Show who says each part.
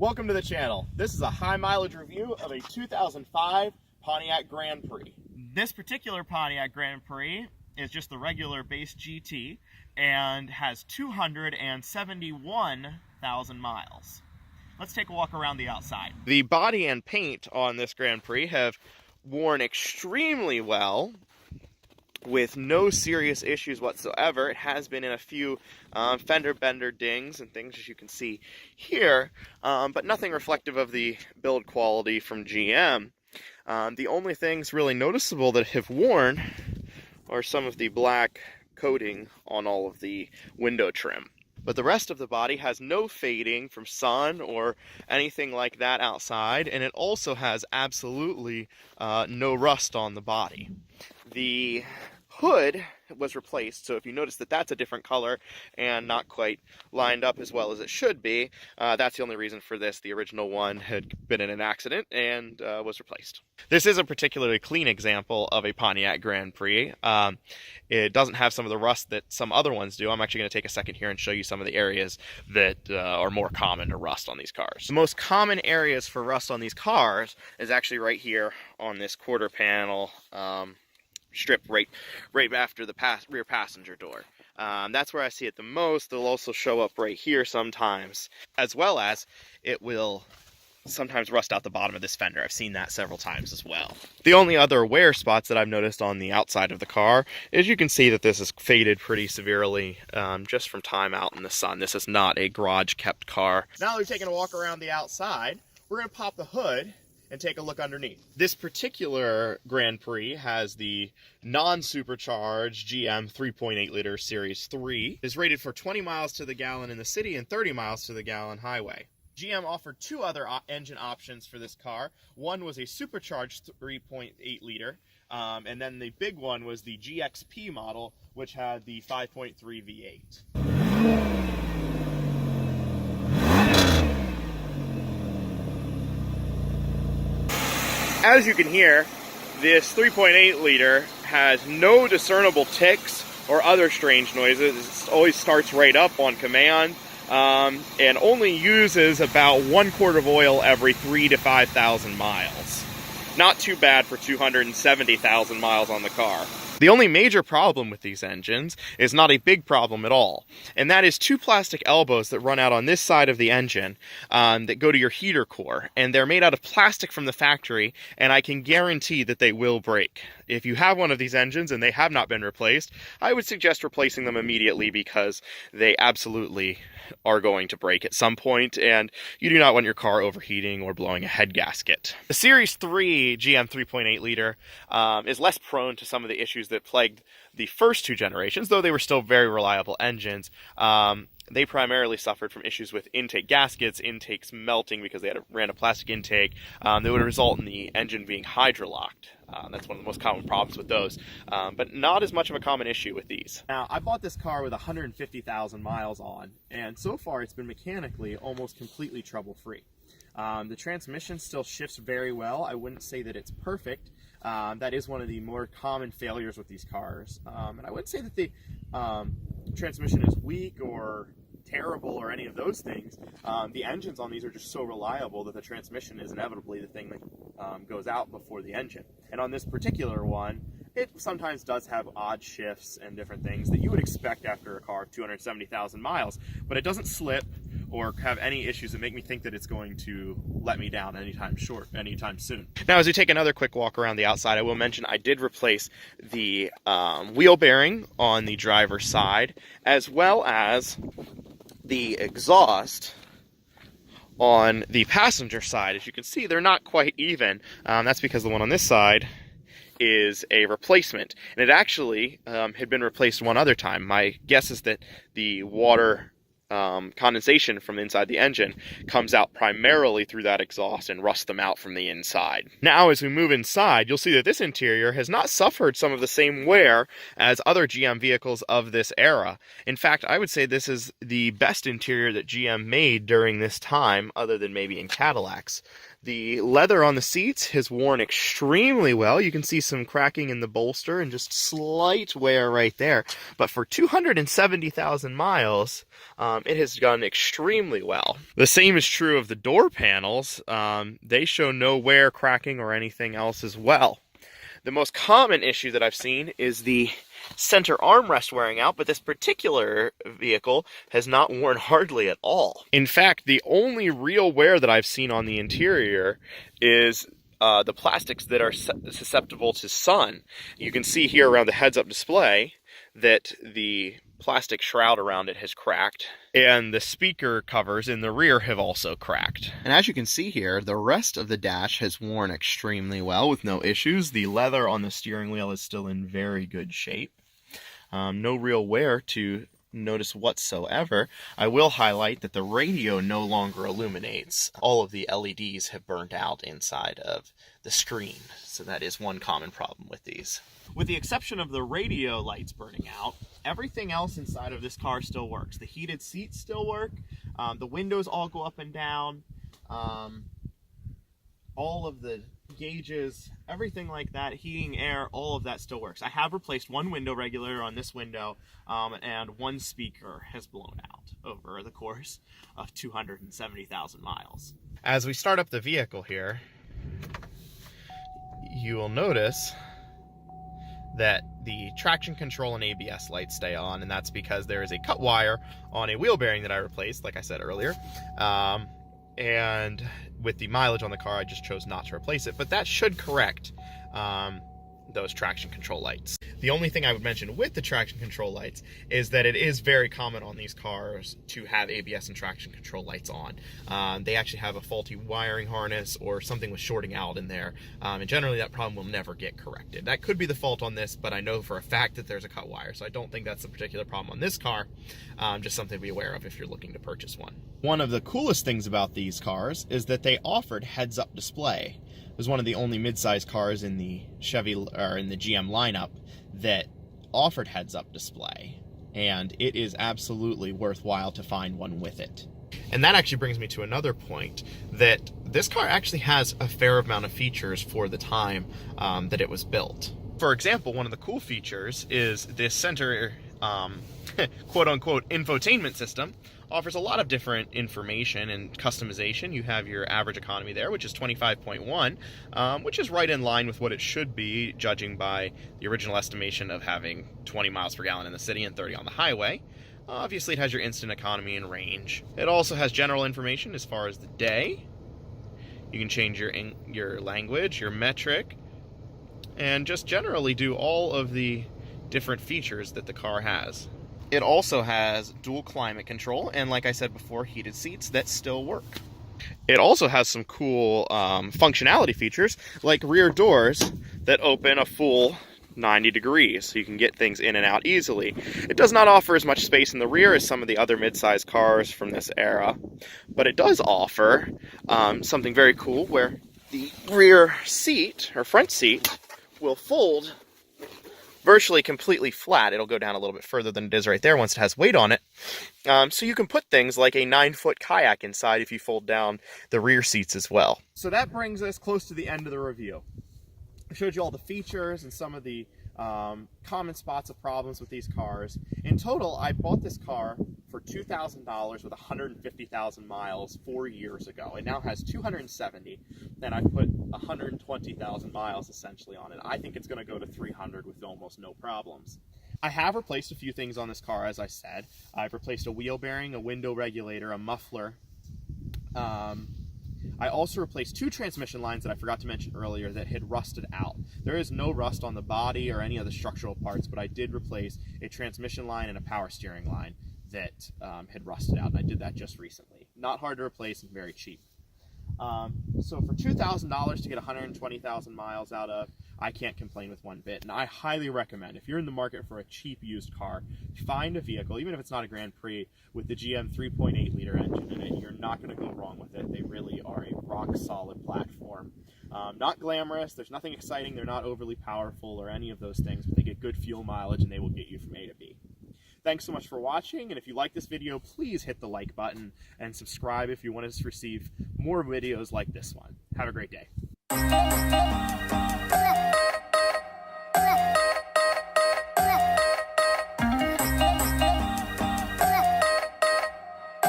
Speaker 1: Welcome to the channel. This is a high mileage review of a 2005 Pontiac Grand Prix. This particular Pontiac Grand Prix is just the regular base GT and has 271,000 miles. Let's take a walk around the outside. The body and paint on this Grand Prix have worn extremely well, with no serious issues whatsoever. It has been in a few fender bender dings and things, as you can see here, but nothing reflective of the build quality from GM. The only things really noticeable that have worn are some of the black coating on all of the window trim. But the rest of the body has no fading from sun or anything like that outside, and it also has absolutely no rust on the body. The hood was replaced, so if you notice that that's a different color and not quite lined up as well as it should be, that's the only reason for this. The original one had been in an accident and was replaced. This is a particularly clean example of a Pontiac Grand Prix. It doesn't have some of the rust that some other ones do. I'm actually going to take a second here and show you some of the areas that are more common to rust on these cars. The most common areas for rust on these cars is actually right here on this quarter panel strip right after the rear passenger door. That's where I see it the most. They'll also show up right here sometimes, as well as it will sometimes rust out the bottom of this fender. I've seen that several times as well. The only other wear spots that I've noticed on the outside of the car is you can see that this is faded pretty severely just from time out in the sun. This is not a garage kept car. Now that we've taken a walk around the outside, we're going to pop the hood and take a look underneath. This particular Grand Prix has the non-supercharged GM 3.8 liter Series 3. It's rated for 20 miles to the gallon in the city and 30 miles to the gallon highway. GM offered two other engine options for this car. One was a supercharged 3.8 liter, and then the big one was the GXP model, which had the 5.3 V8. As you can hear, this 3.8 liter has no discernible ticks or other strange noises. It always starts right up on command, and only uses about 1 quart of oil every 3,000 to 5,000 miles. Not too bad for 270,000 miles on the car. The only major problem with these engines is not a big problem at all, and that is two plastic elbows that run out on this side of the engine that go to your heater core, and they're made out of plastic from the factory, and I can guarantee that they will break. If you have one of these engines and they have not been replaced, I would suggest replacing them immediately because they absolutely are going to break at some point, and you do not want your car overheating or blowing a head gasket. The Series 3 GM 3.8 liter is less prone to some of the issues that plagued the first two generations, though they were still very reliable engines. They primarily suffered from issues with intake gaskets, intakes melting because they ran a plastic intake that would result in the engine being hydrolocked. That's one of the most common problems with those, but not as much of a common issue with these. Now, I bought this car with 150,000 miles on, and so far it's been mechanically almost completely trouble-free. The transmission still shifts very well. I wouldn't say that it's perfect. That is one of the more common failures with these cars. And I wouldn't say that the transmission is weak or terrible or any of those things. The engines on these are just so reliable that the transmission is inevitably the thing that goes out before the engine. And on this particular one, it sometimes does have odd shifts and different things that you would expect after a car of 270,000 miles, but it doesn't slip or have any issues that make me think that it's going to let me down anytime soon. Now, as we take another quick walk around the outside, I will mention I did replace the wheel bearing on the driver's side, as well as the exhaust on the passenger side. As you can see, they're not quite even. That's because the one on this side is a replacement, and it actually had been replaced one other time. My guess is that the water condensation from inside the engine comes out primarily through that exhaust and rusts them out from the inside. Now, as we move inside, you'll see that this interior has not suffered some of the same wear as other GM vehicles of this era. In fact, I would say this is the best interior that GM made during this time, other than maybe in Cadillacs. The leather on the seats has worn extremely well. You can see some cracking in the bolster and just slight wear right there. But for 270,000 miles, it has done extremely well. The same is true of the door panels. They show no wear, cracking, or anything else as well. The most common issue that I've seen is the center armrest wearing out, but this particular vehicle has not worn hardly at all. In fact, the only real wear that I've seen on the interior is the plastics that are susceptible to sun. You can see here around the heads-up display that the plastic shroud around it has cracked, and the speaker covers in the rear have also cracked. And as you can see here, the rest of the dash has worn extremely well with no issues. The leather on the steering wheel is still in very good shape. No real wear to notice whatsoever. I will highlight that the radio no longer illuminates. All of the LEDs have burned out inside of the screen, so that is one common problem with these. With the exception of the radio lights burning out, everything else inside of this car still works. The heated seats still work, the windows all go up and down, all of the gauges, everything like that, heating, air, all of that still works. I have replaced one window regulator on this window, and one speaker has blown out over the course of 270,000 miles. As we start up the vehicle here, you will notice that the traction control and ABS lights stay on, and that's because there is a cut wire on a wheel bearing that I replaced, like I said earlier. And with the mileage on the car, I just chose not to replace it, but that should correct those traction control lights. The only thing I would mention with the traction control lights is that it is very common on these cars to have ABS and traction control lights on. They actually have a faulty wiring harness or something was shorting out in there, and generally that problem will never get corrected. That could be the fault on this, but I know for a fact that there's a cut wire, so I don't think that's a particular problem on this car. Just something to be aware of if you're looking to purchase one. One of the coolest things about these cars is that they offered heads-up display. It was one of the only mid-size cars in the Chevy or in the GM lineup that offered heads-up display, and it is absolutely worthwhile to find one with it. And that actually brings me to another point, that this car actually has a fair amount of features for the time that it was built. For example, one of the cool features is this center quote-unquote infotainment system. Offers a lot of different information and customization. You have your average economy there, which is 25.1, which is right in line with what it should be, judging by the original estimation of having 20 miles per gallon in the city and 30 on the highway. Obviously, it has your instant economy and range. It also has general information as far as the day. You can change your language, your metric, and just generally do all of the different features that the car has. It also has dual climate control, and like I said before, heated seats that still work. It also has some cool functionality features, like rear doors that open a full 90 degrees, so you can get things in and out easily. It does not offer as much space in the rear as some of the other mid-size cars from this era, but it does offer something very cool where the rear seat, or front seat, will fold virtually completely flat. It'll go down a little bit further than it is right there once it has weight on it. So you can put things like a 9-foot kayak inside if you fold down the rear seats as well. So that brings us close to the end of the review. I showed you all the features and some of the common spots of problems with these cars. In total, I bought this car for $2,000 with 150,000 miles 4 years ago. It now has 270, and I put 120,000 miles essentially on it. I think it's going to go to 300 with almost no problems. I have replaced a few things on this car, as I said. I've replaced a wheel bearing, a window regulator, a muffler. I also replaced 2 transmission lines that I forgot to mention earlier that had rusted out. There is no rust on the body or any of the structural parts, but I did replace a transmission line and a power steering line that had rusted out, and I did that just recently. Not hard to replace and very cheap. So for $2,000 to get 120,000 miles out of, I can't complain with one bit. And I highly recommend, if you're in the market for a cheap used car, find a vehicle, even if it's not a Grand Prix, with the GM 3.8 liter engine in it. You're not going to go wrong with it. They really are a rock solid platform. Not glamorous, there's nothing exciting, they're not overly powerful or any of those things, but they get good fuel mileage and they will get you from A to B. Thanks so much for watching, and if you like this video, please hit the like button and subscribe if you want to receive more videos like this one. Have a great day.